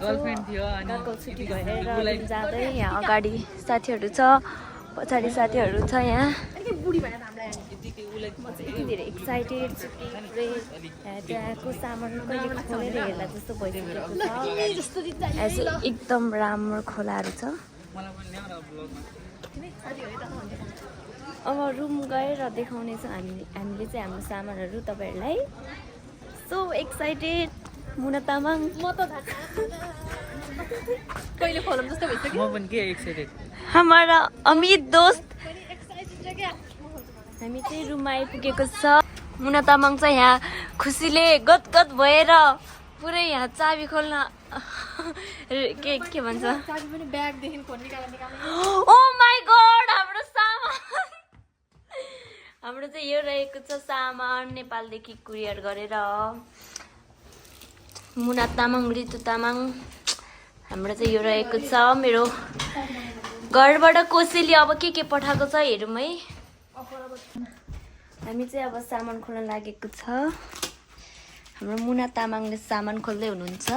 girlfriend थियो अनि अर्को छुट्टी भएर जाँदै यहाँ अगाडि साथीहरू छ पछाडि साथीहरू छ यहाँ म चाहिँ यति धेरै एक्साइटेड छु कि पुरै त्यहाँको सामान कहिले खोलेर हेर्ला जस्तो भइसकेको छ एकदम राम्रो खोलाहरू छ अब रुम गएर देखाउनेछ हामीले चाहिँ हाम्रो सामानहरू तपाईँहरूलाई सो एक्साइटेड मुना तामाङ म त कहिले खोलौँ जस्तो भइसक्यो म पनि के एक्साइटेड हमारा अमित दोस्त हामी चाहिँ रुममा आइपुगेको छ मुना तामाङ चाहिँ यहाँ खुसीले गदगद भएर पुरै यहाँ चाबी खोल्न के भन्छ ओ माई गॉड हाम्रो सामान हाम्रो चाहिँ यो रहेको छ सामान नेपालदेखि कुरियर गरेर मुना तामाङ ऋतु तामाङ हाम्रो चाहिँ यो रहेको छ मेरो घरबाट कोसेली अब के पठाएको छ हेरौँ है हामी चाहिँ अब सामान खोल्न लागेको छ हाम्रो मुना तामाङले सामान खोल्दै हुनुहुन्छ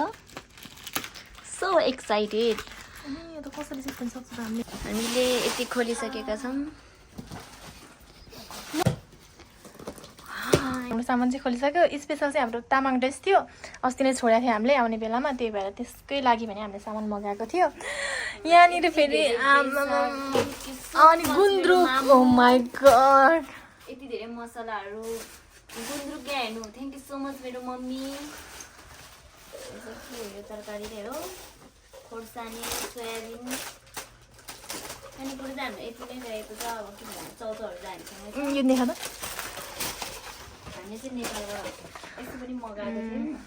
सो एक्साइटेड हामीले यति खोलिसकेका छौँ हाम्रो सामान चाहिँ खोलिसक्यो स्पेसल चाहिँ हाम्रो तामाङ ड्रेस थियो अस्ति नै छोडेको थियो हामीले आउने बेलामा त्यही भएर त्यसकै लागि भने हामीले सामान मगाएको थियो यहाँनिर फेरि अनि गुन्द्रुक ओ माई गॉड यति धेरै मसलाहरू गुन्द्रुक क्या हेर्नु थ्याङ्क यू सो मच मेरो मम्मी यो तरकारी चाहिँ हो खोर्सानी सोयाबिन खानेकुरो चाहिँ हाम्रो यति नै रहेको छ अब के भन्छ चौचौहरू चाहिँ हामीसँग यो देखा त हामी चाहिँ नेपालबाट यस्तो पनि मगाएको थियौँ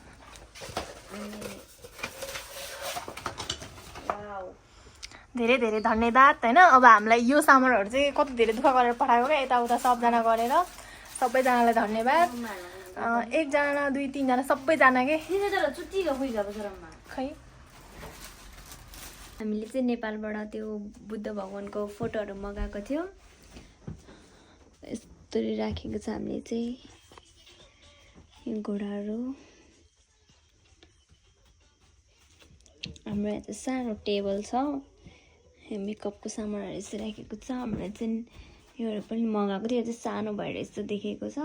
धेरै धेरै धन्यवाद होइन अब हामीलाई यो सामानहरू चाहिँ कति धेरै दुःख गरेर पठाएको क्या यताउता सबजना गरेर सबैजनालाई धन्यवाद एकजना दुई तिनजना सबैजना के खै हामीले चाहिँ नेपालबाट त्यो बुद्ध भगवानको फोटोहरू मगाएको थियो यस्तरी राखेको छ हामीले चाहिँ घोडाहरू हाम्रो यहाँ चाहिँ सानो टेबल छ मेकअपको सामानहरू यसरी राखेको छ हाम्रो चाहिँ योहरू पनि मगाएको थियो यो चाहिँ सानो भएर यस्तो देखेको छ